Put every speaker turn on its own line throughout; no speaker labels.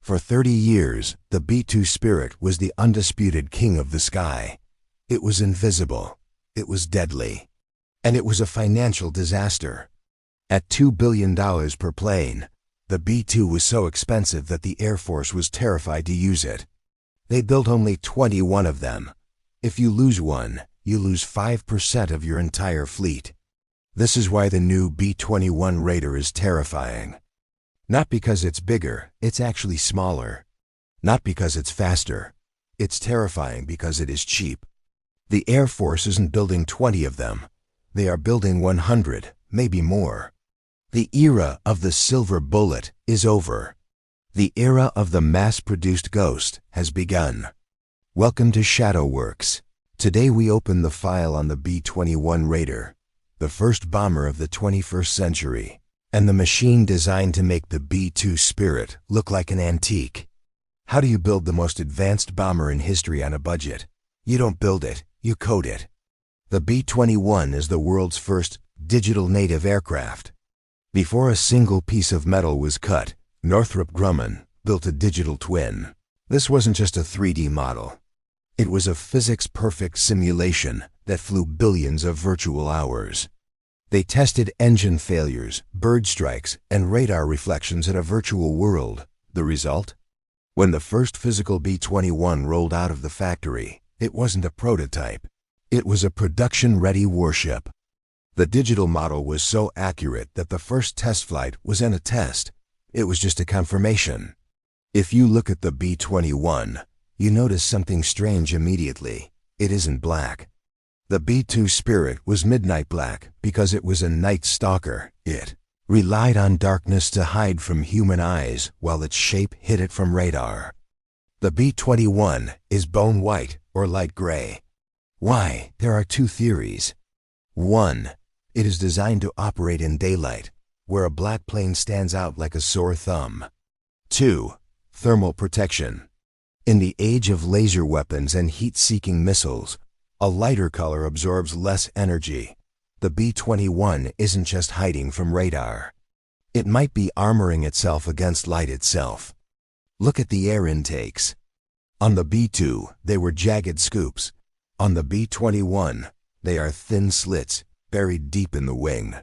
For 30 years, the B-2 Spirit was the undisputed king of the sky. It was invisible, it was deadly, and it was a financial disaster. At $2 billion per plane, the B-2 was so expensive that the Air Force was terrified to use it. They built only 21 of them. If you lose one, you lose 5% of your entire fleet. This is why the new B-21 Raider is terrifying. Not because it's bigger, it's actually smaller. Not because it's faster. It's terrifying because it is cheap. The Air Force isn't building 20 of them. They are building 100, maybe more. The era of the silver bullet is over. The era of the mass-produced ghost has begun. Welcome to ShadowWorks. Today we open the file on the B-21 Raider, the first bomber of the 21st century, and the machine designed to make the B-2 Spirit look like an antique. How do you build the most advanced bomber in history on a budget? You don't build it, you code it. The B-21 is the world's first digital native aircraft. Before a single piece of metal was cut, Northrop Grumman built a digital twin. This wasn't just a 3D model. It was a physics-perfect simulation that flew billions of virtual hours. They tested engine failures, bird strikes, and radar reflections in a virtual world. The result? When the first physical B-21 rolled out of the factory, it wasn't a prototype. It was a production-ready warship. The digital model was so accurate that the first test flight wasn't a test. It was just a confirmation. If you look at the B-21, you notice something strange immediately. It isn't black. The B-2 Spirit was midnight black because it was a night stalker. It relied on darkness to hide from human eyes while its shape hid it from radar. The B-21 is bone white or light gray. Why? There are two theories. 1. It is designed to operate in daylight, where a black plane stands out like a sore thumb. 2. Thermal protection. In the age of laser weapons and heat-seeking missiles, a lighter color absorbs less energy. The B-21 isn't just hiding from radar. It might be armoring itself against light itself. Look at the air intakes. On the B-2, they were jagged scoops. On the B-21, they are thin slits buried deep in the wing.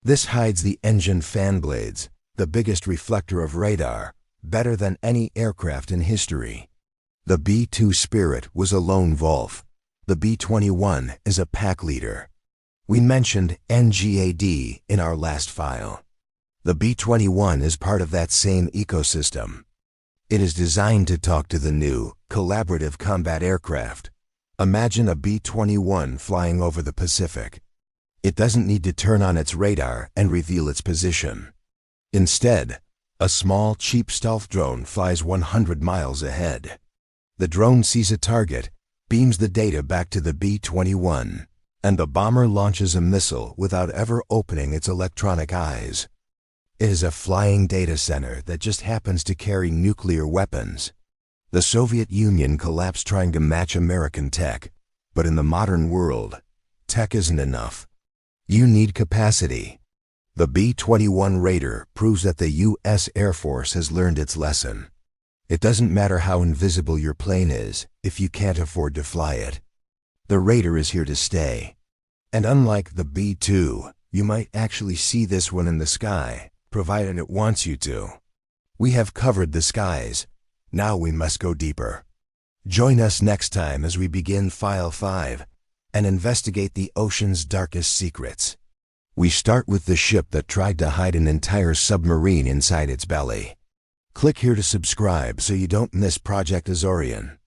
This hides the engine fan blades, the biggest reflector of radar, better than any aircraft in history. The B-2 Spirit was a lone wolf. The B-21 is a pack leader. We mentioned NGAD in our last file. The B-21 is part of that same ecosystem. It is designed to talk to the new, collaborative combat aircraft. Imagine a B-21 flying over the Pacific. It doesn't need to turn on its radar and reveal its position. Instead, a small, cheap stealth drone flies 100 miles ahead. The drone sees a target, beams the data back to the B-21, and the bomber launches a missile without ever opening its electronic eyes. It is a flying data center that just happens to carry nuclear weapons. The Soviet Union collapsed trying to match American tech, but in the modern world, tech isn't enough. You need capacity. The B-21 Raider proves that the U.S. Air Force has learned its lesson. It doesn't matter how invisible your plane is if you can't afford to fly it. The Raider is here to stay. And unlike the B-2, you might actually see this one in the sky, provided it wants you to. We have covered the skies. Now we must go deeper. Join us next time as we begin File 5 and investigate the ocean's darkest secrets. We start with the ship that tried to hide an entire submarine inside its belly. Click here to subscribe so you don't miss Project Azorian.